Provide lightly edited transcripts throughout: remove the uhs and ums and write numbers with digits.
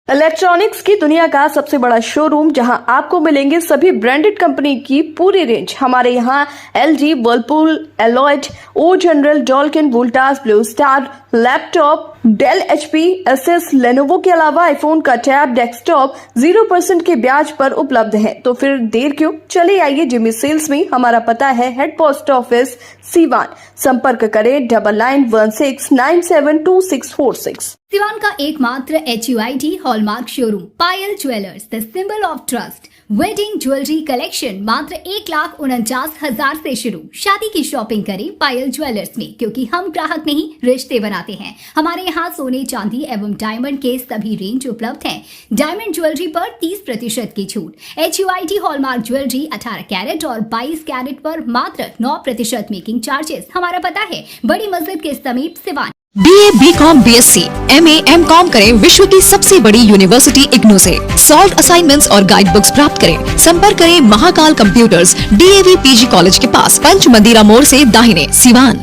Electronics की दुनिया का सबसे बड़ा शोरूम जहां आपको मिलेंगे सभी ब्रांडेड कंपनी की पूरी रेंज। हमारे यहां LG, Whirlpool, Lloyd, O General, डॉल्किन, Voltas, Blue Star, laptop, Dell, HP, SS, Lenovo के अलावा आईफोन का टैब, डेस्कटॉप 0% के ब्याज पर उपलब्ध है। तो फिर देर क्यों, चले आइए जिमी सेल्स में। हमारा पता है हेड पोस्ट ऑफिस, सीवान। संपर्क करें 9916972646। सिवान का एकमात्र HUID hallmark showroom Payal jewellers, the symbol of trust. Wedding jewellery collection मात्र 1,49,000 से शुरू। शादी की शॉपिंग करें पायल ज्वेलर्स में, क्योंकि हम ग्राहक नहीं रिश्ते बनाते हैं। हमारे यहाँ सोने, चांदी एवं डायमंड के सभी रेंज उपलब्ध हैं। डायमंड ज्वेलरी पर 30% की छूट। HUID हॉलमार्क ज्वेलरी 18 कैरेट और 22 कैरेट पर मात्र 9% मेकिंग चार्जेस। हमारा पता है बड़ी मस्जिद के समीप, Siwan. BA, BCom, BSc, MA, MCom करें विश्व की सबसे बड़ी यूनिवर्सिटी इग्नू से। सॉल्व असाइनमेंट्स और गाइड बुक्स प्राप्त करें। संपर्क करें Mahakal computers, DAV PG college के पास, पंच मंदिरा मोड़ से दाहिने, सिवान।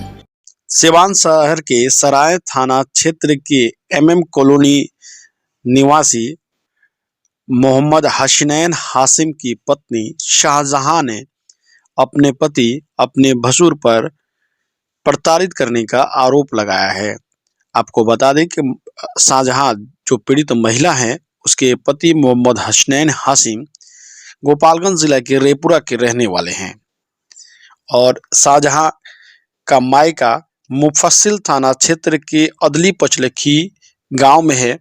सिवान शहर के सराय थाना क्षेत्र के MM कॉलोनी निवासी मोहम्मद हसनैन हाशिम की पत्नी शाहजहां ने अपने पति अपने भसुर पर प्रताड़ित करने का आरोप लगाया है। आपको बता दें कि शाहजहां जो पीड़ित महिला है, उसके पति मोहम्मद हसनैन हाशिम गोपालगंज जिला के रेपुरा के रहने वाले हैं और शाहजहां का मायका मुफस्सिल थाना क्षेत्र के अदली पचलखी गांव में है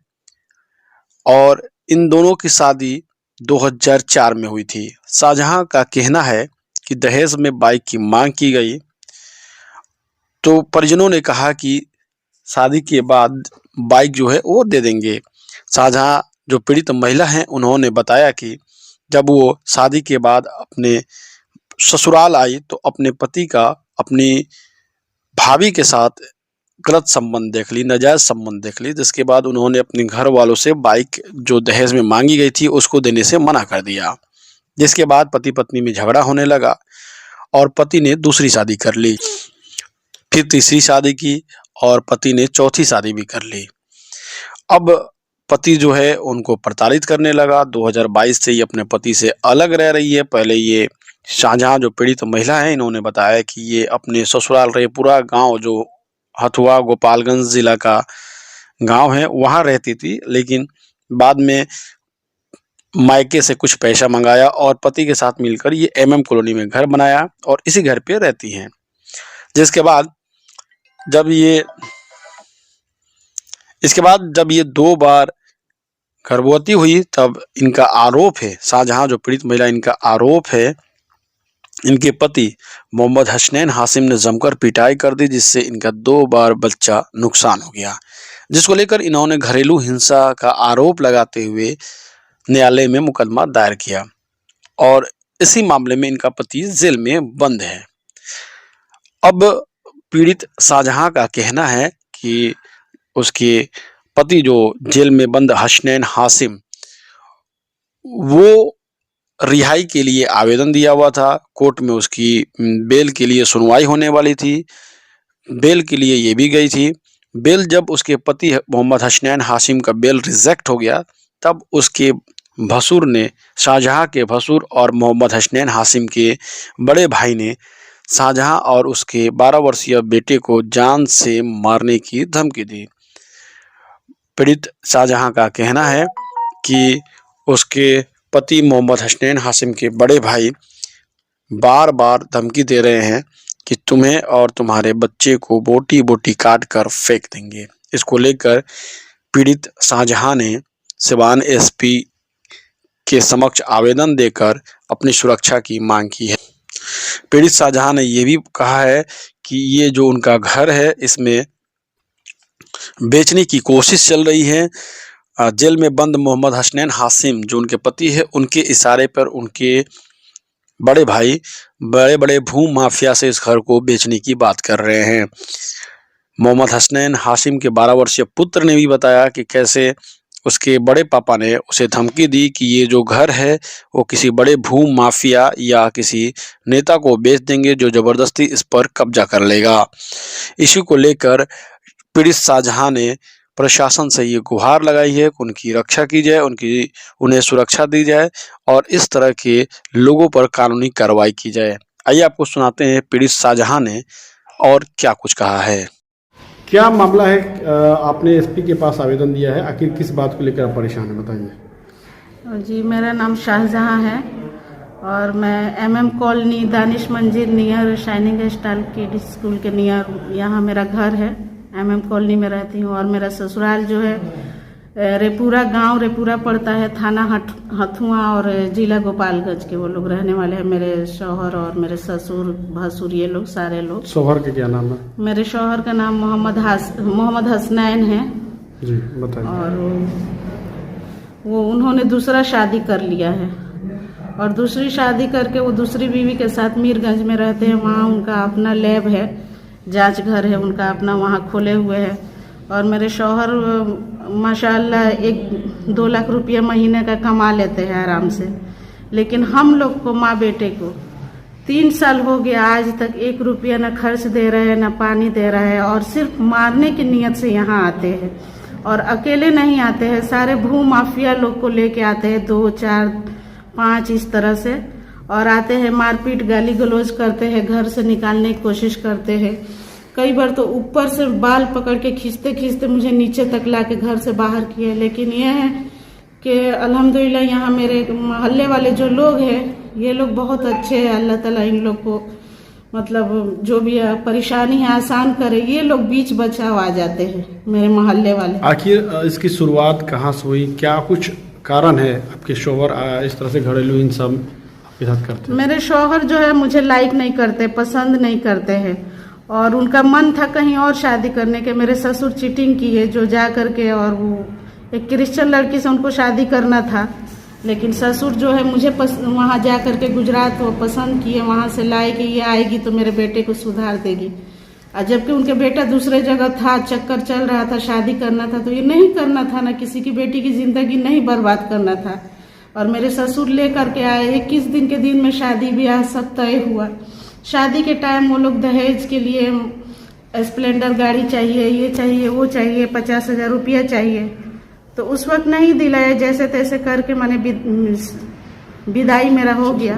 और इन दोनों की शादी 2004 में हुई थी। शाहजहां का कहना है कि दहेज में बाइक की मांग की गई, तो परिजनों ने कहा कि शादी के बाद बाइक जो है वो दे देंगे। शाहजहां जो पीड़ित महिला हैं, उन्होंने बताया कि जब वो शादी के बाद अपने ससुराल आई तो अपने पति का अपनी भाभी के साथ गलत संबंध देख ली, नाजायज संबंध देख ली, जिसके बाद उन्होंने अपने घर वालों से बाइक जो दहेज में मांगी गई थी उसको देने से मना कर दिया। जिसके बाद पति पत्नी में झगड़ा होने लगा और पति ने दूसरी शादी कर ली, फिर तीसरी शादी की और पति ने चौथी शादी भी कर ली। अब पति जो है उनको प्रताड़ित करने लगा। 2022 से ये अपने पति से अलग रह रही है। पहले ये शाहजहां जो पीड़ित महिला है, इन्होंने बताया कि ये अपने ससुराल रेपुरा गांव जो हथुआ गोपालगंज जिला का गांव है वहां रहती थी, लेकिन बाद में मायके से कुछ पैसा मंगाया और पति के साथ मिलकर ये MM कॉलोनी में घर बनाया और इसी घर पे रहती हैं। जिसके बाद जब ये 2 बार गर्भवती हुई, तब इनका आरोप है, शाहजहां जो पीड़ित महिला, इनका आरोप है इनके पति मोहम्मद हसनैन हाशिम ने जमकर पिटाई कर दी, जिससे इनका 2 बार बच्चा नुकसान हो गया। जिसको लेकर इन्होंने घरेलू हिंसा का आरोप लगाते हुए न्यायालय में मुकदमा दायर किया और इसी मामले में इनका पति जेल में बंद है। अब पीड़ित शाहजहां का कहना है कि उसके पति जो जेल में बंद हसनैन हाशिम, वो रिहाई के लिए आवेदन दिया हुआ था। कोर्ट में उसकी बेल के लिए सुनवाई होने वाली थी, बेल के लिए ये भी गई थी। बेल जब उसके पति मोहम्मद हसनैन हाशिम का बेल रिजेक्ट हो गया, तब उसके भसुर ने, शाहजहां के भसुर और मोहम्मद हसनैन हाशिम के बड़े भाई ने शाहजहां और उसके 12 वर्षीय बेटे को जान से मारने की धमकी दी। पीड़ित शाहजहां का कहना है कि उसके पति मोहम्मद हसनैन हाशिम के बड़े भाई बार बार धमकी दे रहे हैं कि तुम्हें और तुम्हारे बच्चे को बोटी बोटी काट कर फेंक देंगे। इसको लेकर पीड़ित शाहजहां ने सिवान SP के समक्ष आवेदन देकर अपनी सुरक्षा की मांग की है। पीड़ित शाहजहां ने यह भी कहा है कि ये जो उनका घर है, इसमें बेचने की कोशिश चल रही है। जेल में बंद मोहम्मद हसनैन हाशिम जो उनके पति है, उनके इशारे पर उनके बड़े भाई बड़े बड़े भू माफिया से इस घर को बेचने की बात कर रहे हैं। मोहम्मद हसनैन हाशिम के 12 वर्षीय पुत्र ने भी बताया कि कैसे उसके बड़े पापा ने उसे धमकी दी कि ये जो घर है वो किसी बड़े भू माफिया या किसी नेता को बेच देंगे जो ज़बरदस्ती इस पर कब्जा कर लेगा। इसी को लेकर पीड़ित शाहजहां ने प्रशासन से ये गुहार लगाई है कि उनकी रक्षा की जाए, उन्हें सुरक्षा दी जाए और इस तरह के लोगों पर कानूनी कार्रवाई की जाए। आइए आपको सुनाते हैं पीड़ित शाहजहां ने और क्या कुछ कहा है। क्या मामला है? आपने एसपी के पास आवेदन दिया है, आखिर किस बात को लेकर आप परेशान हैं, बताइए। जी, मेरा नाम शाहजहां है और मैं MM कॉलोनी दानिश मंजिल near shining star kids school के नियर यहाँ मेरा घर है। MM कॉलोनी में रहती हूँ और मेरा ससुराल जो है रेपुरा गांव रेपुरा पड़ता है, थाना हथुआ और जिला गोपालगंज के वो लोग रहने वाले हैं। मेरे शौहर और मेरे ससुर भसुर ये लोग सारे लोग। शौहर का क्या नाम है? मेरे शौहर का नाम मोहम्मद हसनैन है जी, बताइए। और वो उन्होंने दूसरा शादी कर लिया है और दूसरी शादी करके वो दूसरी बीवी के साथ मीरगंज में रहते हैं। वहाँ उनका अपना लैब है, जांच घर है उनका अपना, वहाँ खोले हुए हैं। और मेरे शौहर माशाल्लाह 1-2 लाख रुपया महीने का कमा लेते हैं आराम से, लेकिन हम लोग को माँ बेटे को 3 साल हो गया आज तक 1 रुपया न खर्च दे रहे हैं, न पानी दे रहे हैं और सिर्फ मारने की नीयत से यहाँ आते हैं। और अकेले नहीं आते हैं, सारे भू माफिया लोग को लेके आते हैं, 2, 4, 5 इस तरह से, और आते हैं मारपीट गाली गलौज करते हैं, घर से निकालने की कोशिश करते हैं। कई बार तो ऊपर से बाल पकड़ के खींचते खींचते मुझे नीचे तक ला के घर से बाहर किए। लेकिन यह है कि अल्हम्दुलिल्लाह यहाँ मेरे मोहल्ले वाले जो लोग हैं ये लोग बहुत अच्छे हैं। अल्लाह ताला इन लोग को मतलब जो भी परेशानी है आसान करे। ये लोग बीच बचाव आ जाते हैं मेरे मोहल्ले वाले। आखिर इसकी शुरुआत कहाँ से हुई? क्या कुछ कारण है आपके शौहर इस तरह से घरेलू हिंसा आपके साथ करते हैं? मेरे शौहर जो है मुझे लाइक नहीं करते, पसंद नहीं करते हैं और उनका मन था कहीं और शादी करने के। मेरे ससुर चीटिंग की है जो जा करके, और वो एक क्रिश्चियन लड़की से उनको शादी करना था, लेकिन ससुर जो है मुझे वहाँ जा करके गुजरात वो पसंद किए, वहाँ से लाए कि ये आएगी तो मेरे बेटे को सुधार देगी। और जबकि उनके बेटा दूसरे जगह था, चक्कर चल रहा था, शादी करना था, तो ये नहीं करना था ना, किसी की बेटी की जिंदगी नहीं बर्बाद करना था। और मेरे ससुर ले करके आए, 21 दिन के दिन में शादी ब्याह सब तय हुआ। शादी के टाइम वो लोग दहेज के लिए स्प्लेंडर गाड़ी चाहिए, ये चाहिए, वो चाहिए, 50,000 रुपया चाहिए, तो उस वक्त नहीं दिलाया, जैसे तैसे करके मैंने विदाई मेरा हो गया।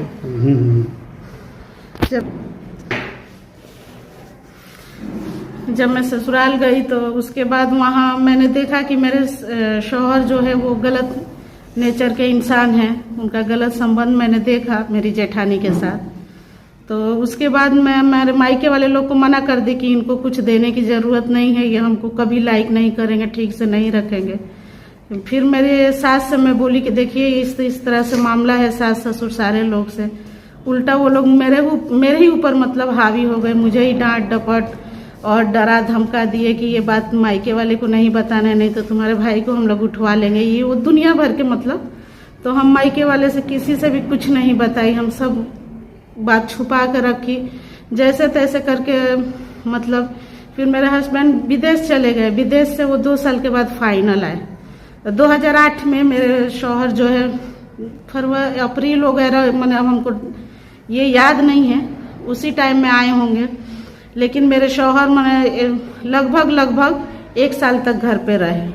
जब मैं ससुराल गई तो उसके बाद वहाँ मैंने देखा कि मेरे शौहर जो है वो गलत नेचर के इंसान हैं। उनका गलत संबंध मैंने देखा मेरी जेठानी के साथ। तो उसके बाद मैं मेरे मायके वाले लोग को मना कर दी कि इनको कुछ देने की ज़रूरत नहीं है, ये हमको कभी लाइक नहीं करेंगे, ठीक से नहीं रखेंगे। फिर मेरे सास से मैं बोली कि देखिए इस तरह से मामला है, सास ससुर सारे लोग से। उल्टा वो लोग मेरे ही ऊपर मतलब हावी हो गए, मुझे ही डांट डपट और डरा धमका दिए कि ये बात मायके वाले को नहीं बताना है, नहीं तो तुम्हारे भाई को हम लोग उठवा लेंगे, ये वो दुनिया भर के मतलब। तो हम मायके वाले से किसी से भी कुछ नहीं बताई, हम सब बात छुपा कर रखी जैसे तैसे करके। मतलब फिर मेरे हस्बैंड विदेश चले गए, विदेश से वो 2 साल के बाद फाइनल आए। 2008 में मेरे शौहर जो है फरवरी अप्रैल वगैरह, मैंने हमको ये याद नहीं है, उसी टाइम में आए होंगे। लेकिन मेरे शौहर मैंने लगभग 1 साल तक घर पे रहे।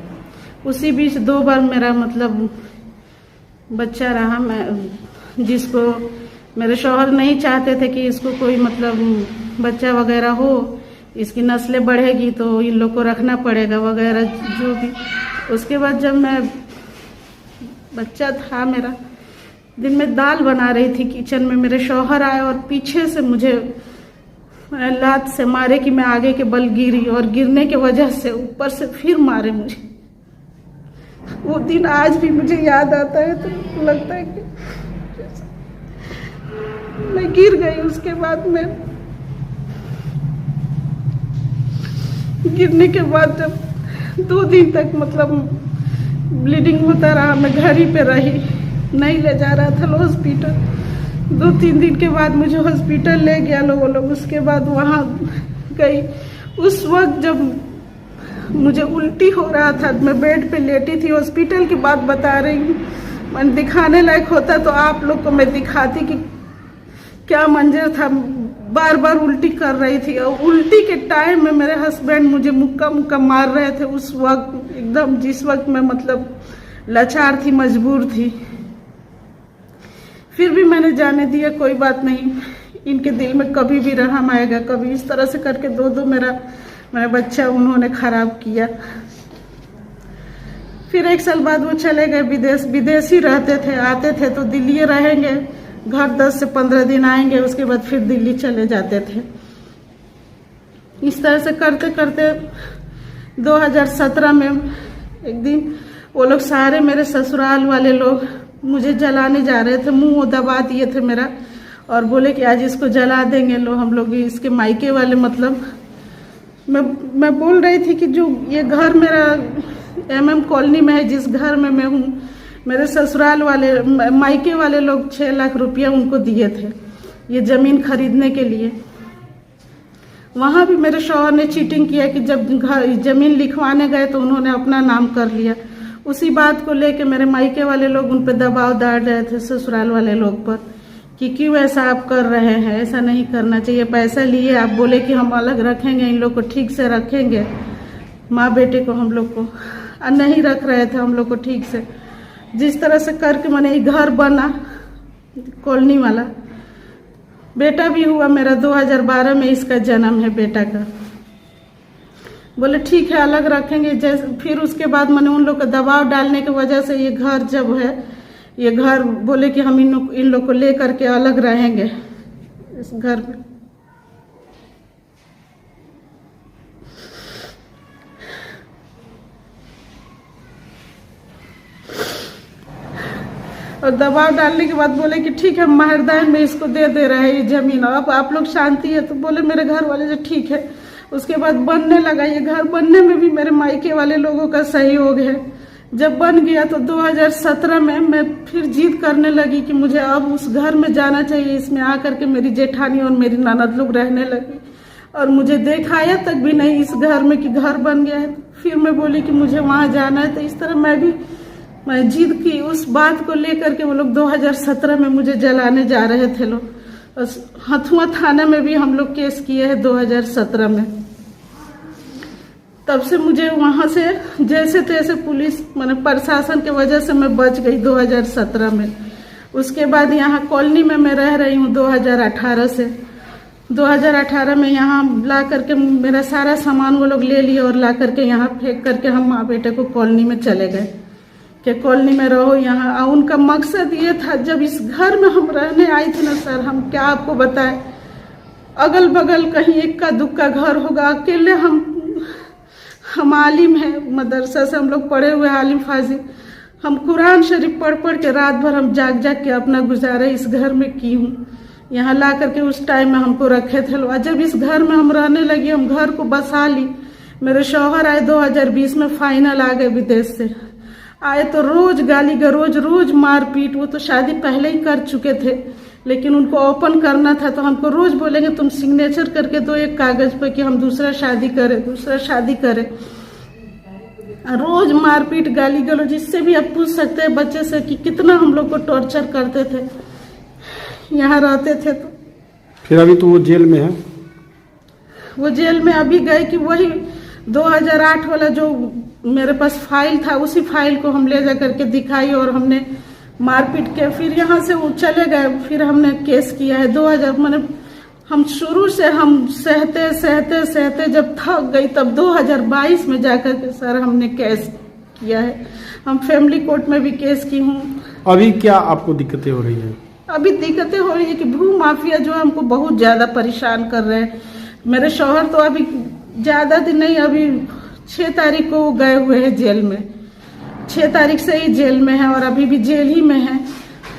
उसी बीच 2 बार मेरा मतलब बच्चा रहा, मैं जिसको मेरे शौहर नहीं चाहते थे कि इसको कोई मतलब बच्चा वगैरह हो, इसकी नस्लें बढ़ेगी तो इन लोग को रखना पड़ेगा वगैरह जो भी। उसके बाद जब मैं बच्चा था मेरा, दिन में दाल बना रही थी किचन में, मेरे शौहर आए और पीछे से मुझे लात से मारे कि मैं आगे के बल गिरी, और गिरने के वजह से ऊपर से फिर मारे मुझे। वो दिन आज भी मुझे याद आता है तो लगता है कि मैं गिर गई। उसके बाद मैं गिरने के बाद जब 2 दिन तक मतलब ब्लीडिंग होता रहा, मैं घर ही पे रही, नहीं ले जा रहा था हॉस्पिटल। 2-3 दिन के बाद मुझे हॉस्पिटल ले गया लोग। उसके बाद वहाँ गई, उस वक्त जब मुझे उल्टी हो रहा था, मैं बेड पे लेटी थी। हॉस्पिटल की बात बता रही हूँ, मैं दिखाने लायक होता तो आप लोग को मैं दिखाती कि क्या मंजर था, बार बार उल्टी कर रही थी और उल्टी के टाइम में मेरे हस्बैंड मुझे मुक्का मुक्का मार रहे थे उस वक्त, एकदम जिस वक्त मैं मतलब लाचार थी, मजबूर थी। फिर भी मैंने जाने दिया, कोई बात नहीं, इनके दिल में कभी भी रहम आएगा, कभी इस तरह से करके दो मेरा बच्चा उन्होंने खराब किया। फिर 1 साल बाद वो चले गए विदेश ही रहते थे, आते थे तो दिल्ली रहेंगे, घर 10 से 15 दिन आएंगे, उसके बाद फिर दिल्ली चले जाते थे। इस तरह से करते करते 2017 में एक दिन वो लोग सारे मेरे ससुराल वाले लोग मुझे जलाने जा रहे थे, मुंह दबा दिए थे मेरा और बोले कि आज इसको जला देंगे लो हम लोग, इसके मायके वाले, मतलब मैं बोल रही थी कि जो ये घर मेरा MM कॉलोनी में है, जिस घर में मैं हूँ, मेरे ससुराल वाले मायके वाले लोग 6 लाख रुपया उनको दिए थे ये जमीन खरीदने के लिए। वहाँ भी मेरे शौहर ने चीटिंग किया कि जब जमीन लिखवाने गए तो उन्होंने अपना नाम कर लिया। उसी बात को लेके मेरे मायके वाले लोग उन पर दबाव डाल रहे थे, ससुराल वाले लोग पर, कि क्यों ऐसा आप कर रहे हैं, ऐसा नहीं करना चाहिए, पैसा लिए आप बोले कि हम अलग रखेंगे, इन लोग को ठीक से रखेंगे, माँ बेटे को हम लोग को, और नहीं रख रहे थे हम लोग को ठीक से। जिस तरह से करके मैंने ये घर बना कॉलोनी वाला, बेटा भी हुआ मेरा 2012 में, इसका जन्म है बेटा का। बोले ठीक है अलग रखेंगे, जैसे फिर उसके बाद मैंने उन लोग को दबाव डालने की वजह से ये घर जब है, ये घर बोले कि हम इन लोग को ले करके अलग रहेंगे इस घर में। और दबाव डालने के बाद बोले कि ठीक है महरदान में इसको दे रहे हैं ये जमीन, अब आप लोग शांति है। तो बोले मेरे घर वाले जो ठीक है। उसके बाद बनने लगा, ये घर बनने में भी मेरे मायके वाले लोगों का सहयोग है। जब बन गया तो 2017 में मैं फिर जिद करने लगी कि मुझे अब उस घर में जाना चाहिए। इसमें आकर के मेरी जेठानी और मेरी ननद लोग रहने लगी और मुझे दिखाया तक भी नहीं इस घर में कि घर बन गया है। फिर मैं बोली कि मुझे वहां जाना है। तो इस तरह मैं जिद की उस बात को लेकर के। वो लोग 2017 में मुझे जलाने जा रहे थे लोग। हथुआ थाना में भी हम लोग केस किए हैं 2017 में। तब से मुझे वहां से जैसे तैसे पुलिस माने प्रशासन के वजह से मैं बच गई 2017 में। उसके बाद यहाँ कॉलोनी में मैं रह रही हूँ 2018 से। 2018 में यहाँ ला करके मेरा सारा सामान वो लोग ले लिए और ला करके यहाँ फेंक करके हम माँ बेटे को कॉलोनी में चले गए कि कॉलोनी में रहो यहाँ। उनका मकसद ये था, जब इस घर में हम रहने आए थे ना सर, हम क्या आपको बताएं, अगल बगल कहीं इक्का दुक्का घर होगा, अकेले हम आलिम हैं, मदरसा से हम लोग पढ़े हुए आलिम फाजिल। हम कुरान शरीफ पढ़ के रात भर हम जाग के अपना गुजारा इस घर में की हूँ। यहाँ ला करके उस टाइम में हमको रखे थे लोग। जब इस घर में हम रहने लगे, हम घर को बसा ली। मेरे शौहर आए 2020 में, फाइनल आ गए विदेश से। आए तो रोज गाली गलौज, रोज मारपीट। वो तो शादी पहले ही कर चुके थे, लेकिन उनको ओपन करना था तो हमको रोज बोलेंगे तुम सिग्नेचर करके दो एक कागज पे कि हम दूसरा शादी करें। रोज मारपीट गाली गलौज। जिससे भी आप पूछ सकते हैं बच्चे से कि कितना हम लोग को टॉर्चर करते थे यहाँ रहते थे। तो फिर अभी तो वो जेल में है। वो जेल में अभी गए कि वही 2008 वाला जो मेरे पास फाइल था, उसी फाइल को हम ले जा करके दिखाई और हमने मारपीट के फिर यहाँ से वो चले गए। फिर हमने केस किया है 2000 मैंने हम शुरू से हम सहते जब थक गई तब 2022 में जाकर के सर हमने केस किया है। हम फैमिली कोर्ट में भी केस की हूँ। अभी क्या आपको दिक्कतें हो रही है? अभी दिक्कतें हो रही है कि भू माफिया जो है हमको बहुत ज्यादा परेशान कर रहे हैं। मेरे शौहर तो अभी ज्यादा दिन नहीं, अभी 6 तारीख को गए हुए हैं जेल में। 6 तारीख से ही जेल में है और अभी भी जेल ही में है।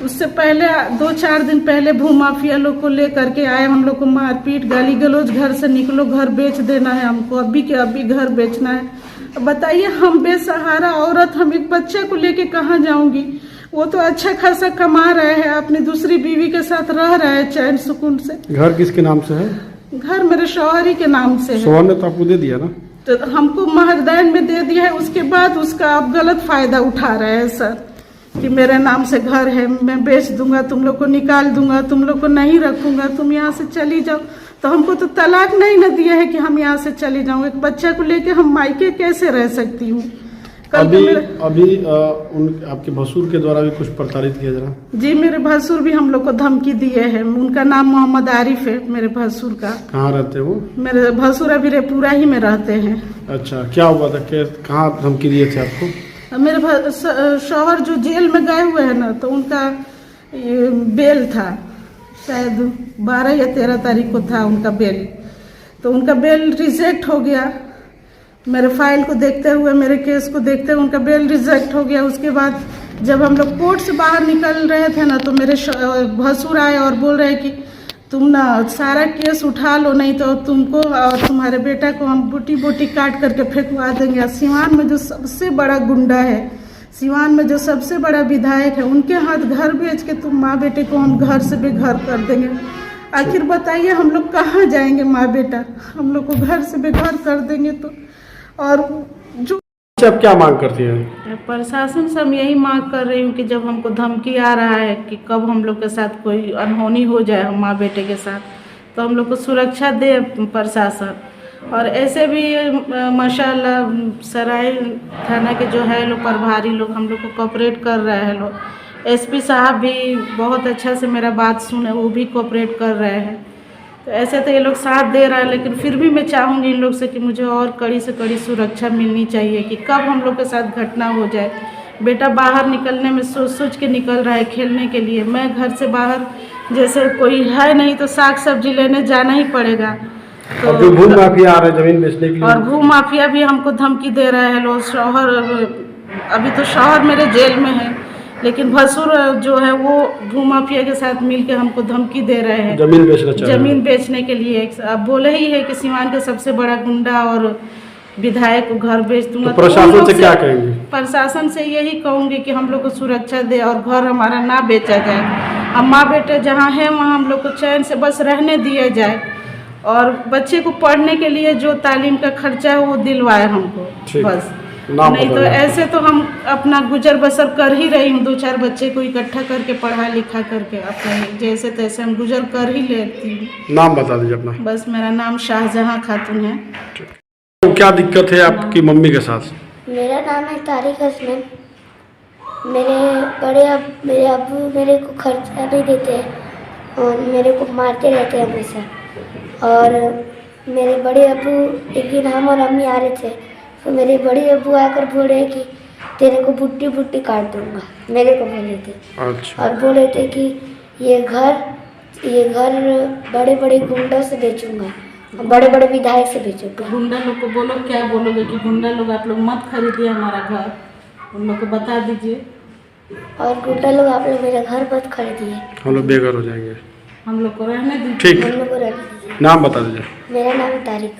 उससे पहले 2-4 दिन पहले भू माफिया लोग को ले करके आए, हम लोग को मारपीट गाली गलौज, घर से निकलो, घर बेच देना है हमको, अभी के अभी घर बेचना है। अब बताइए हम बेसहारा औरत, हम एक बच्चे को लेके कहाँ जाऊंगी? वो तो अच्छा खासा कमा रहे हैं, अपनी दूसरी बीवी के साथ रह रहे हैं चैन सुकून से। घर किसके नाम से है? घर मेरे शौहर ही के नाम से है। शौहर ने तो आपको दे दिया ना? तो हमको महरदैन में दे दिया है, उसके बाद उसका आप गलत फायदा उठा रहे हैं सर। कि मेरे नाम से घर है, मैं बेच दूंगा, तुम लोग को निकाल दूंगा, तुम लोग को नहीं रखूंगा, तुम यहाँ से चली जाओ। तो हमको तो तलाक नहीं न दिया है कि हम यहाँ से चली जाऊँ। एक बच्चा को लेके हम मायके कैसे रह सकती हूँ। अभी आपके भसुर के द्वारा भी कुछ प्रताड़ित किया जा रहा? जी, मेरे भसुर भी हम लोग को धमकी दिए हैं। उनका नाम मोहम्मद आरिफ है, मेरे भसुर का। कहाँ रहते हैं वो? मेरे भसुर अभी रेपुरा ही में रहते हैं। अच्छा, क्या हुआ था? कहाँ धमकी दिए थे आपको? मेरे शौहर जो जेल में गए हुए हैं ना, तो उनका बेल था, शायद 12 या 13 तारीख को था उनका बेल। तो उनका बेल रिजेक्ट हो गया। मेरे फाइल को देखते हुए, मेरे केस को देखते हुए उनका बेल रिजेक्ट हो गया। उसके बाद जब हम लोग कोर्ट से बाहर निकल रहे थे ना, तो मेरे भसुर आए और बोल रहे कि तुम ना सारा केस उठा लो, नहीं तो तुमको और तुम्हारे बेटा को हम बोटी बोटी काट करके फेंकवा देंगे। सिवान में जो सबसे बड़ा गुंडा है, सिवान में जो सबसे बड़ा विधायक है, उनके हाथ घर बेच के तुम माँ बेटे को हम घर से बेघर कर देंगे। आखिर बताइए हम लोग कहाँ जाएंगे? माँ बेटा हम लोग को घर से बेघर कर देंगे तो। और जो आप क्या मांग करती हैं? प्रशासन से हम यही मांग कर रही हूँ कि जब हमको धमकी आ रहा है कि कब हम लोग के साथ कोई अनहोनी हो जाए हम माँ बेटे के साथ, तो हम लोग को सुरक्षा दे प्रशासन। और ऐसे भी माशाल्लाह सराय थाना के जो है लोग प्रभारी लोग हम लोग को कोऑपरेट कर रहे हैं। लोग एसपी साहब भी बहुत अच्छा से मेरा बात सुने, वो भी कोऑपरेट कर रहे हैं। तो ऐसे तो ये लोग साथ दे रहा है, लेकिन फिर भी मैं चाहूँगी इन लोग से कि मुझे और कड़ी से कड़ी सुरक्षा मिलनी चाहिए कि कब हम लोग के साथ घटना हो जाए। बेटा बाहर निकलने में सोच सोच के निकल रहा है खेलने के लिए। मैं घर से बाहर जैसे कोई है नहीं तो साग सब्जी लेने जाना ही पड़ेगा। तो भू माफिया आ रहे जमीन बेचने के लिए, और भू माफिया भी हमको धमकी दे रहे हैं लोग। शौहर अभी तो शौहर मेरे जेल में है, लेकिन भसुर जो है वो भू माफिया के साथ मिलके हमको धमकी दे रहे हैं जमीन बेचने के लिए। अब बोले ही है कि सिवान का सबसे बड़ा गुंडा और विधायक को घर बेच दूंगा। तो प्रशासन से क्या कहेंगे? प्रशासन से यही कहूँगी कि हम लोग को सुरक्षा दे और घर हमारा ना बेचा जाए। अब माँ बेटे जहाँ हैं वहाँ हम लोग को चैन से बस रहने दिया जाए, और बच्चे को पढ़ने के लिए जो तालीम का खर्चा है वो दिलवाए हमको बस। नहीं तो ऐसे तो हम अपना गुजर बसर कर ही रही हूँ। 2-4 बच्चे को इकट्ठा करके पढ़ा लिखा करके अपना जैसे तैसे हम गुजर कर ही लेती हूँ। नाम बता दीजिए अपना। बस मेरा नाम शाहजहां खातून है। तो क्या दिक्कत है आपकी मम्मी के साथ? मेरा नाम है तारिक हसनैन। मेरे अब्बू मेरे को खर्चा नहीं देते और मेरे को मारते रहते हैं हमेशा। और मेरे बड़े अब्बू एक दिन हम और अम्मी आ रहे थे, तो मेरे बड़े अब्बू आकर बोले कि तेरे को बुट्टी बुट्टी काट दूंगा, मेरे को बोले थे। अच्छा। और बोले थे कि ये घर बड़े बड़े गुंडों से बेचूंगा, बड़े बड़े विधायक से बेचूंगा। गुंडा लोग को बोलो, क्या बोलोगे कि गुंडा लोग आप लोग मत खरीदिए हमारा घर, उन लोग को बता दीजिए। और गुंडा लोग आप लोग मेरा घर मत खरीदिए, हम लोग बेघर हो जाएंगे। हम लोग को रहने दीजिए। ठीक, हम लोग को रहने दीजिए। नाम बता दीजिए। मेरा नाम है तारिक।